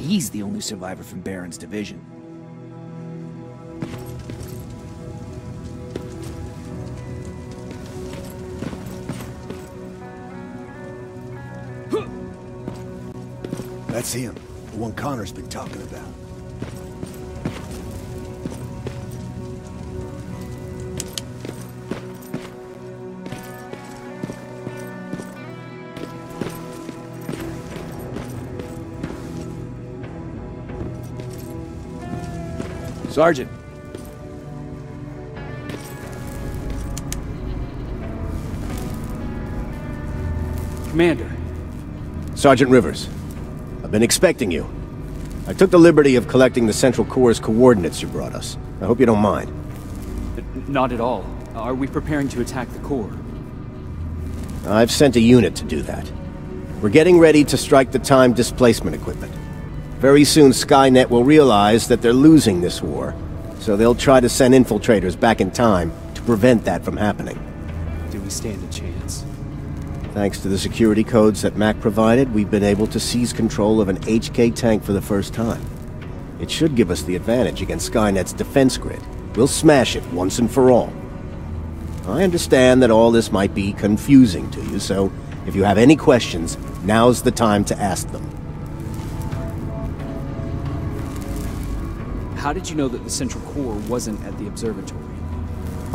he's the only survivor from Baron's division. That's him, the one Connor's been talking about. Sergeant. Commander. Sergeant Rivers. I've been expecting you. I took the liberty of collecting the Central Corps' coordinates you brought us. I hope you don't mind. Not at all. Are we preparing to attack the Corps? I've sent a unit to do that. We're getting ready to strike the time displacement equipment. Very soon Skynet will realize that they're losing this war, so they'll try to send infiltrators back in time to prevent that from happening. Do we stand a chance? Thanks to the security codes that Mac provided, we've been able to seize control of an HK tank for the first time. It should give us the advantage against Skynet's defense grid. We'll smash it once and for all. I understand that all this might be confusing to you, so if you have any questions, now's the time to ask them. How did you know that the Central Corps wasn't at the observatory?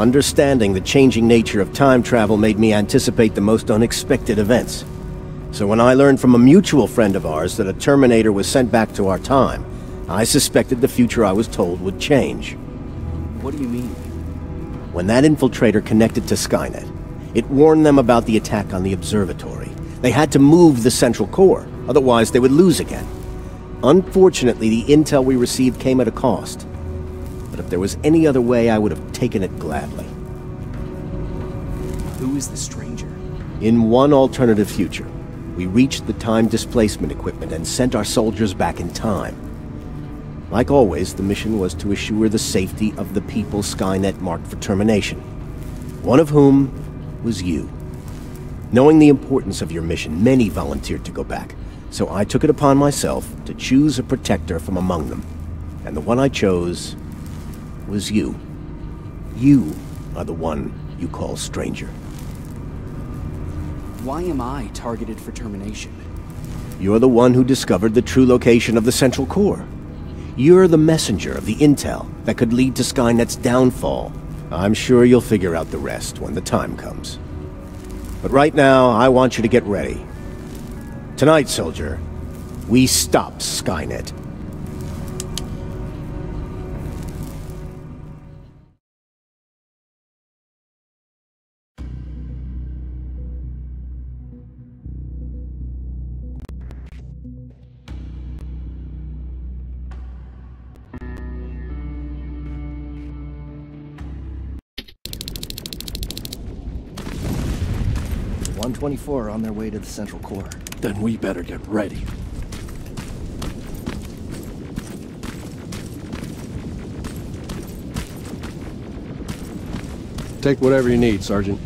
Understanding the changing nature of time travel made me anticipate the most unexpected events. So when I learned from a mutual friend of ours that a Terminator was sent back to our time, I suspected the future I was told would change. What do you mean? When that infiltrator connected to Skynet, it warned them about the attack on the observatory. They had to move the Central Corps, otherwise they would lose again. Unfortunately, the intel we received came at a cost. But if there was any other way, I would have taken it gladly. Who is the stranger? In one alternative future, we reached the time displacement equipment and sent our soldiers back in time. Like always, the mission was to assure the safety of the people Skynet marked for termination. One of whom was you. Knowing the importance of your mission, many volunteered to go back. So I took it upon myself to choose a protector from among them. And the one I chose was you. You are the one you call stranger. Why am I targeted for termination? You're the one who discovered the true location of the Central Corps. You're the messenger of the intel that could lead to Skynet's downfall. I'm sure you'll figure out the rest when the time comes. But right now, I want you to get ready. Tonight, soldier, we stop Skynet. .124 on their way to the Central Corps. Then we better get ready. Take whatever you need, Sergeant.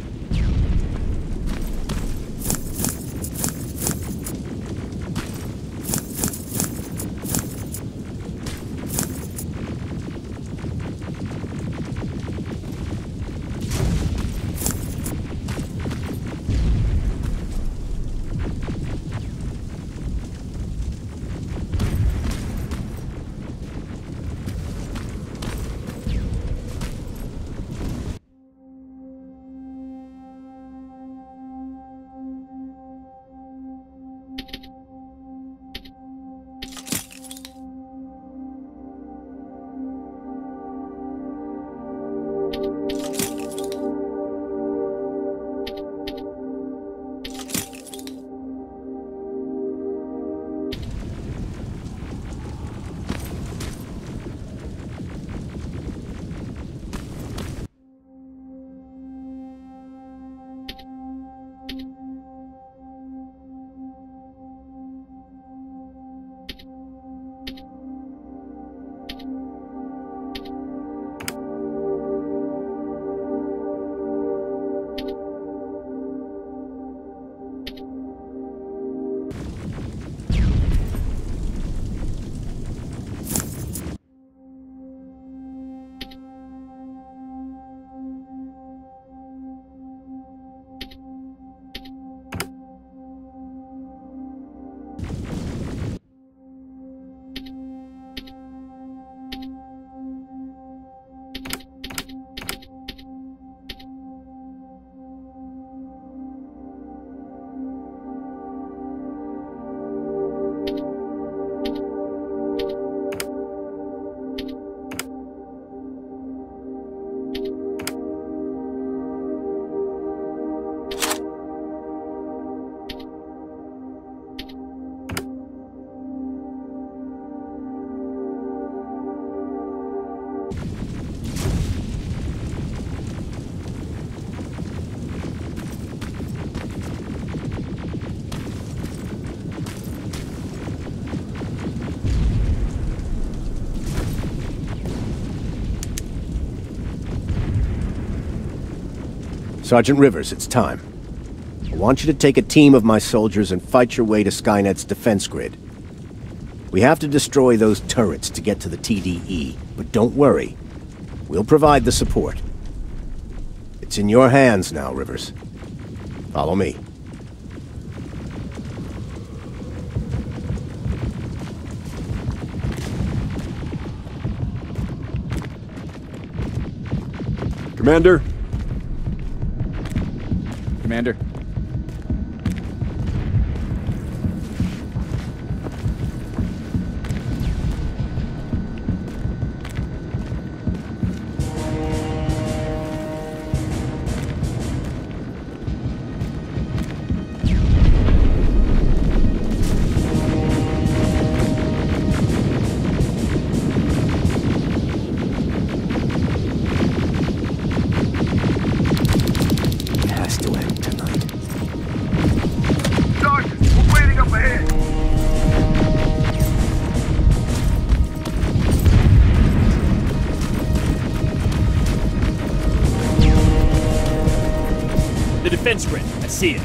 Sergeant Rivers, it's time. I want you to take a team of my soldiers and fight your way to Skynet's defense grid. We have to destroy those turrets to get to the TDE, but don't worry. We'll provide the support. It's in your hands now, Rivers. Follow me. Commander? Commander? Defense grid. I see it.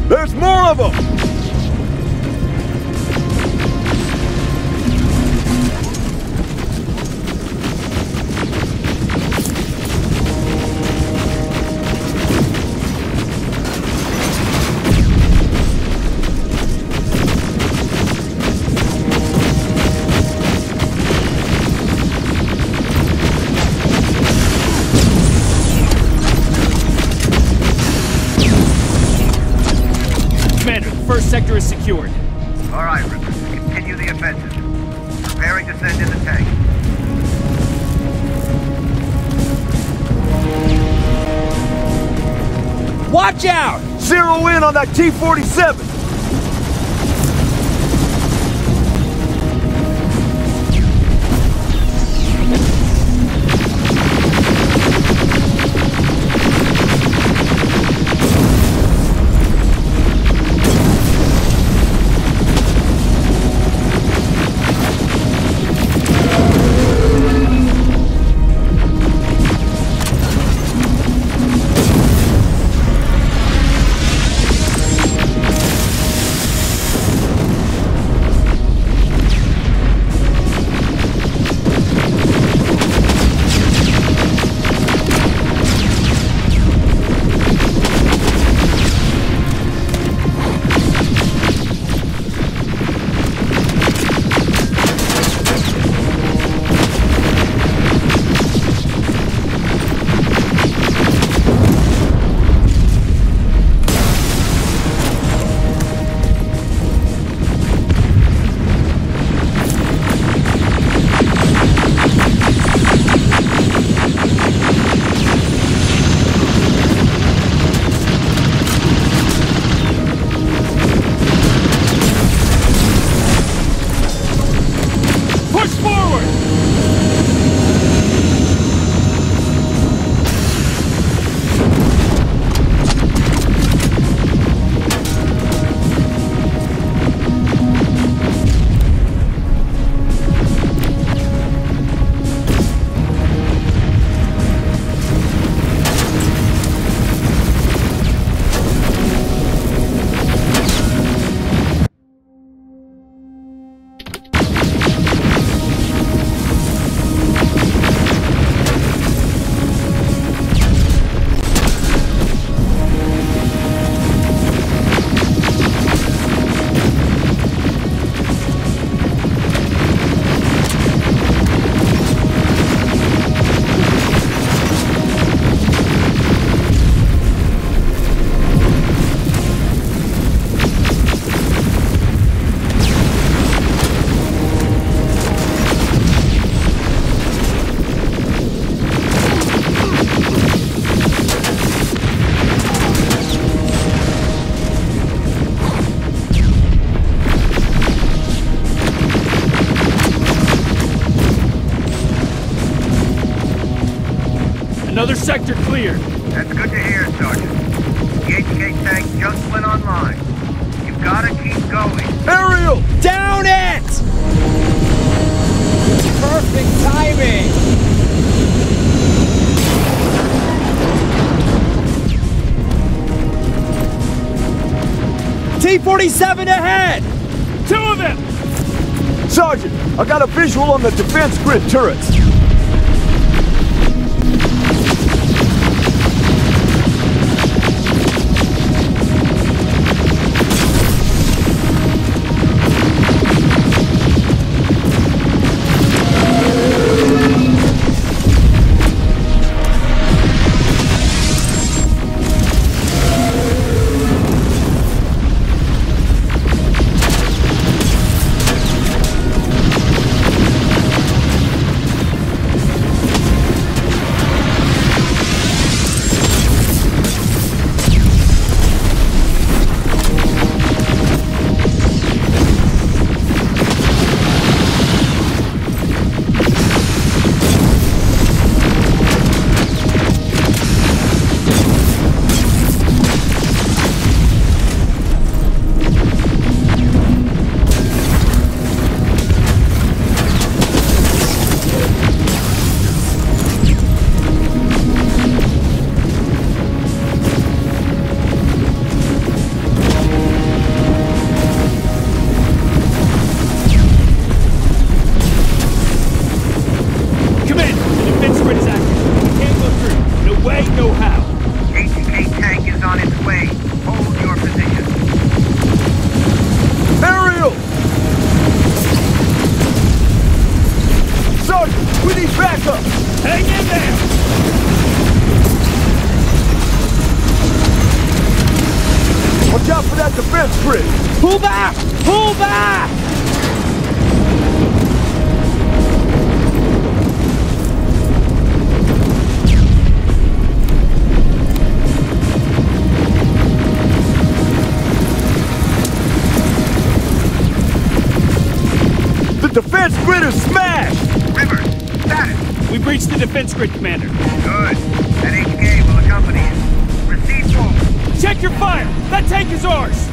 There's more of them! First sector is secured. All right, Rivers. Continue the offensive. Preparing to send in the tank. Watch out! Zero in on that T-47! sector cleared. That's good to hear, Sergeant. The HK tank just went online. You've gotta keep going. Aerial! Down it! Perfect timing! T-47 ahead! Two of them! Sergeant, I got a visual on the defense grid turrets. Pull back! Pull back! The defense grid is smashed! River, status. We breached the defense grid, Commander. Good. That HK will accompany you. Proceed forward. Check your fire! That tank is ours!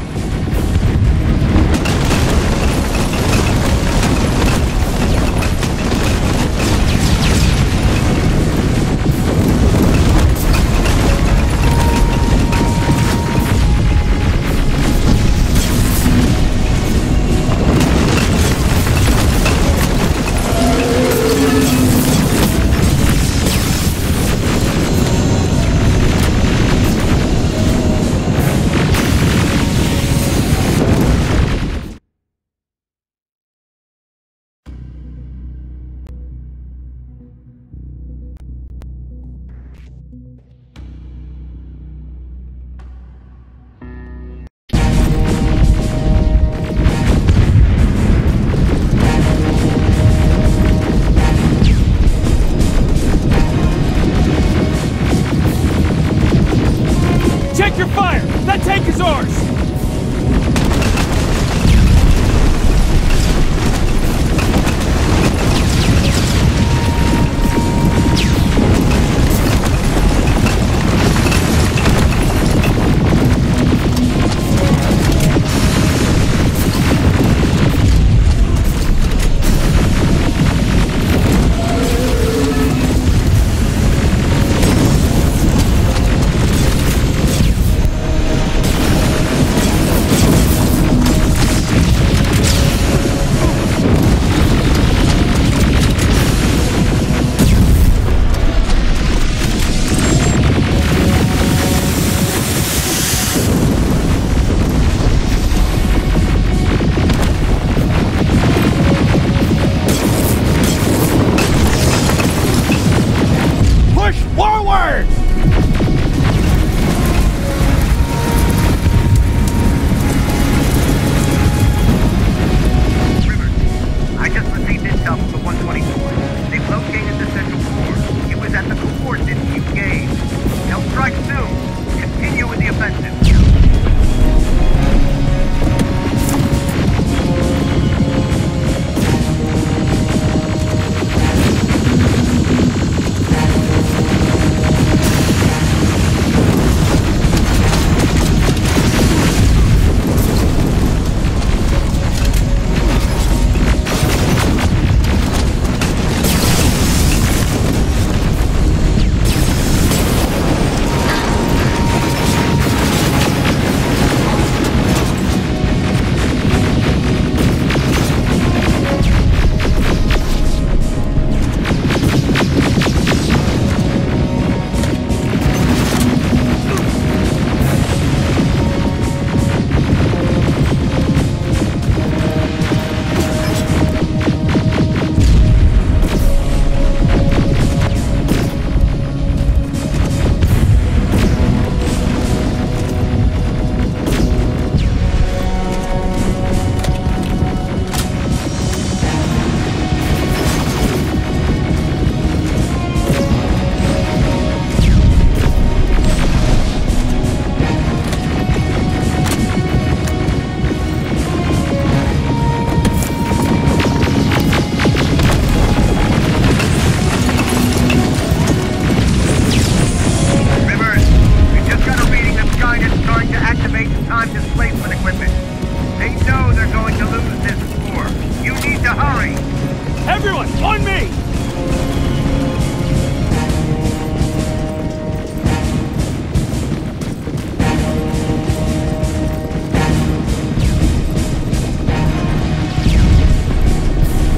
one! On me!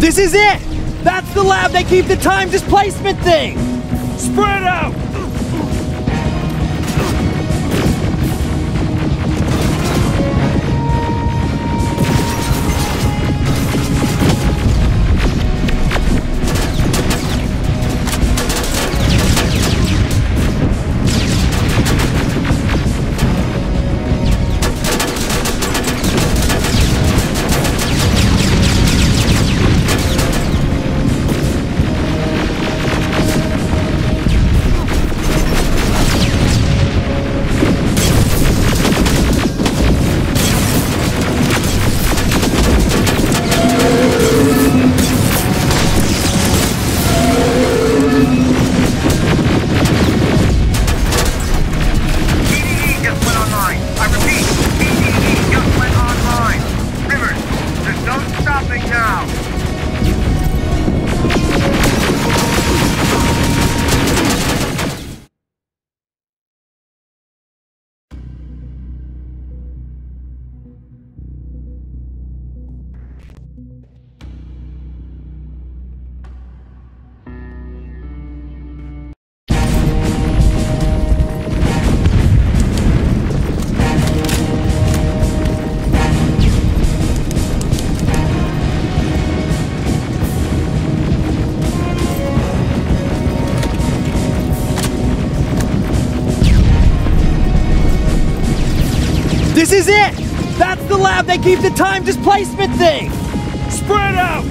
This is it! That's the lab they keep the time displacement thing! Spread out! This is it! That's the lab they keep the time displacement thing! Spread out!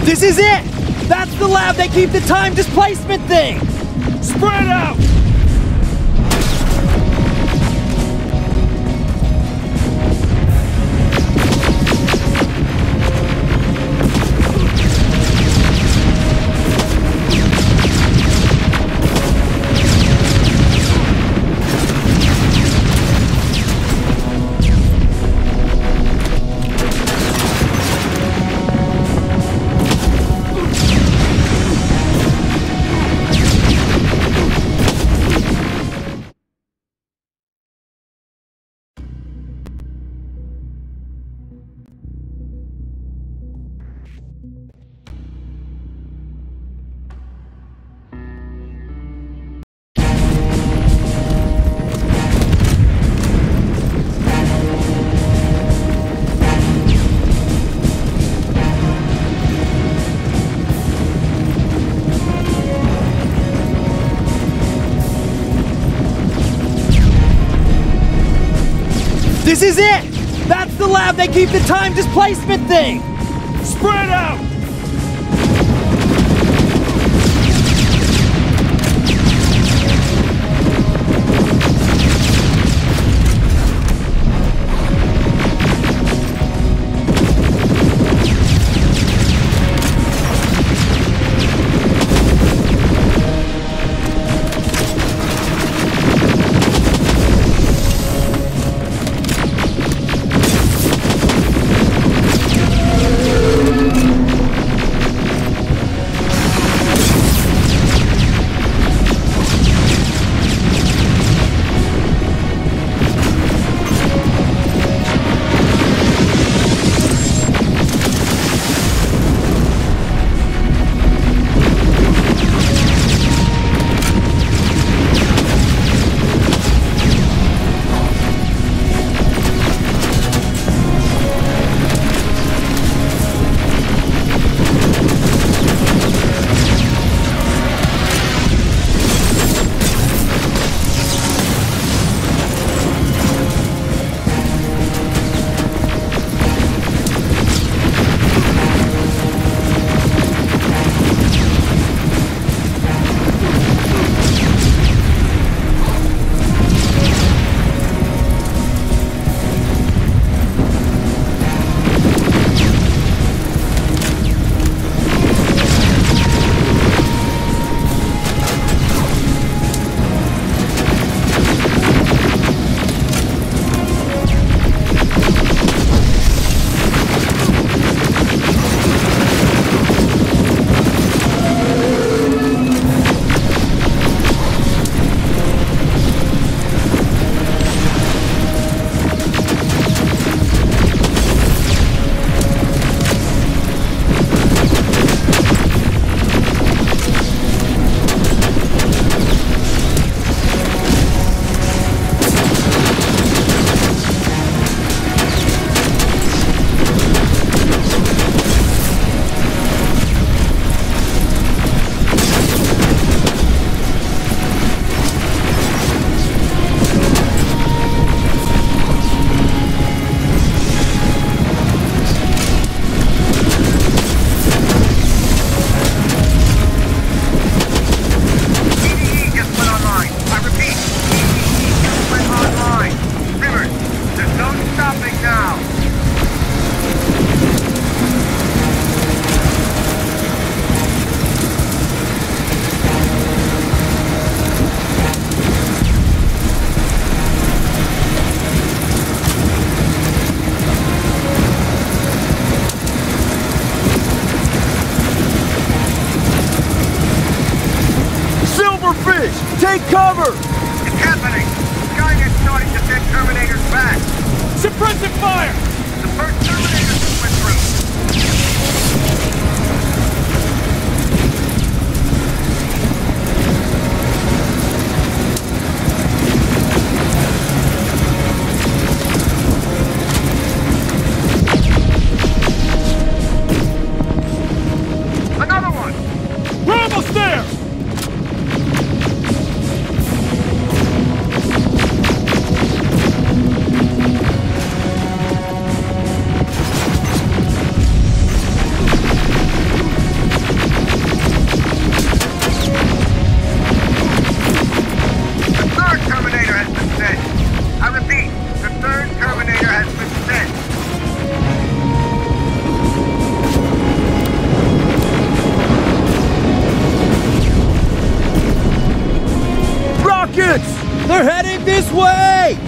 This is it! That's the lab they keep the time displacement thing! Spread out! This is it! That's the lab they keep the time displacement thing! Spread out! cover! It's happening! Skynet's starting to send Terminators back! Suppressive fire! The first Terminator just went through! Another one! We're almost there! The third Terminator has been sent! I repeat, the third Terminator has been sent! Rockets! They're heading this way!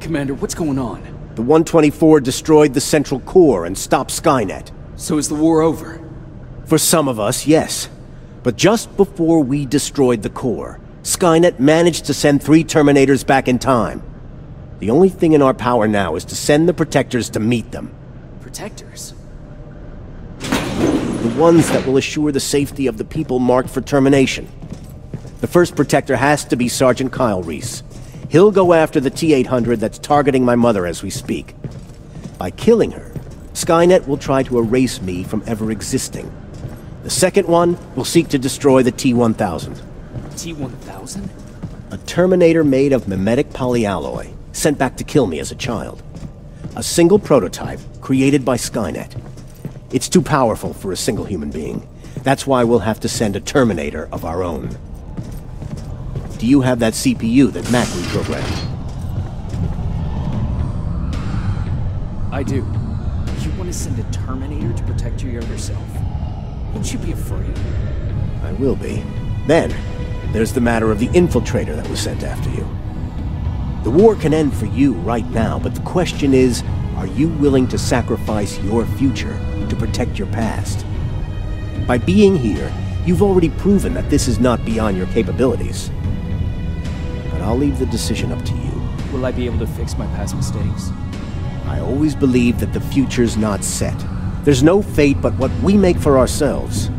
Commander, what's going on? The 124 destroyed the central core and stopped Skynet. So is the war over? For some of us, yes. But just before we destroyed the core, Skynet managed to send 3 Terminators back in time. The only thing in our power now is to send the Protectors to meet them. Protectors? The ones that will assure the safety of the people marked for termination. The first Protector has to be Sergeant Kyle Reese. He'll go after the T-800 that's targeting my mother as we speak. By killing her, Skynet will try to erase me from ever existing. The second one will seek to destroy the T-1000. T-1000? A Terminator made of mimetic polyalloy, sent back to kill me as a child. A single prototype created by Skynet. It's too powerful for a single human being. That's why we'll have to send a Terminator of our own. Do you have that CPU that Mac reprogrammed? I do. You want to send a Terminator to protect your younger self? Won't you be afraid? I will be. Then, there's the matter of the infiltrator that was sent after you. The war can end for you right now, but the question is, are you willing to sacrifice your future to protect your past? By being here, you've already proven that this is not beyond your capabilities. But I'll leave the decision up to you. Will I be able to fix my past mistakes? I always believe that the future's not set. There's no fate but what we make for ourselves.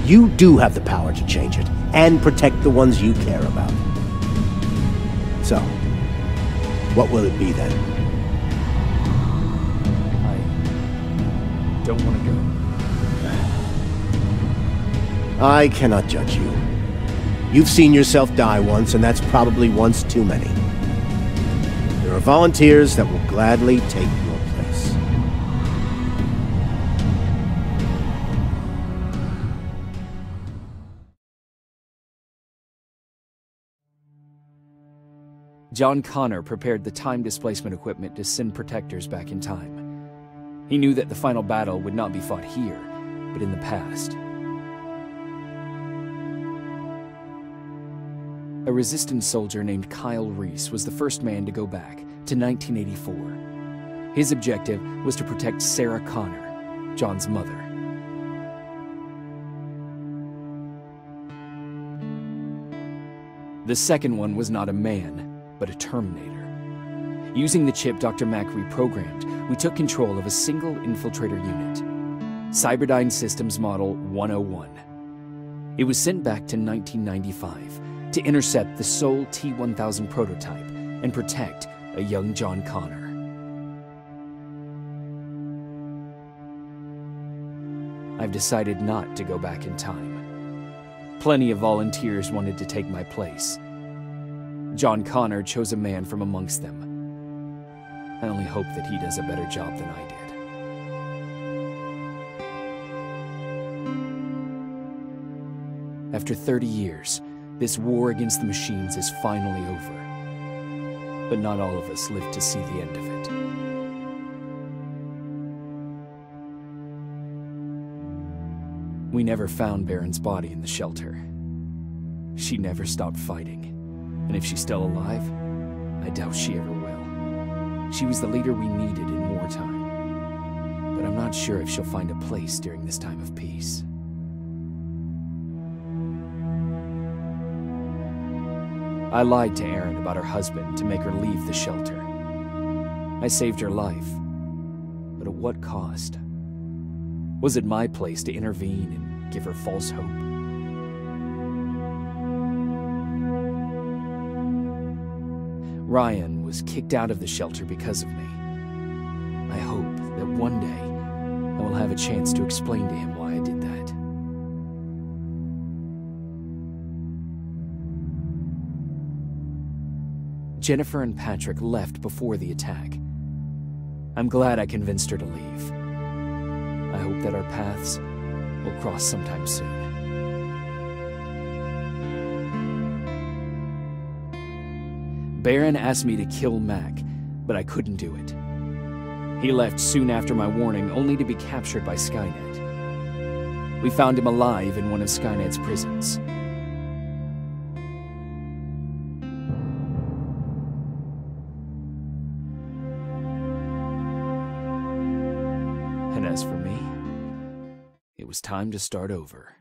You do have the power to change it, and protect the ones you care about. So, what will it be then? I don't want to go. I cannot judge you. You've seen yourself die once, and that's probably once too many. There are volunteers that will gladly take your place. John Connor prepared the time displacement equipment to send Protectors back in time. He knew that the final battle would not be fought here, but in the past. A resistance soldier named Kyle Reese was the first man to go back to 1984. His objective was to protect Sarah Connor, John's mother. The second one was not a man, but a Terminator. Using the chip Dr. Mack reprogrammed, we took control of a single infiltrator unit, Cyberdyne Systems Model 101. It was sent back to 1995 to intercept the sole T-1000 prototype and protect a young John Connor. I've decided not to go back in time. Plenty of volunteers wanted to take my place. John Connor chose a man from amongst them. I only hope that he does a better job than I did. After 30 years, this war against the machines is finally over. But not all of us live to see the end of it. We never found Baron's body in the shelter. She never stopped fighting. And if she's still alive, I doubt she ever will. She was the leader we needed in wartime. But I'm not sure if she'll find a place during this time of peace. I lied to Erin about her husband to make her leave the shelter. I saved her life. But at what cost? Was it my place to intervene and give her false hope? Ryan was kicked out of the shelter because of me. I hope that one day I will have a chance to explain to him why I did that. Jennifer and Patrick left before the attack. I'm glad I convinced her to leave. I hope that our paths will cross sometime soon. Baron asked me to kill Mac, but I couldn't do it. He left soon after my warning, only to be captured by Skynet. We found him alive in one of Skynet's prisons. And as for me, it was time to start over.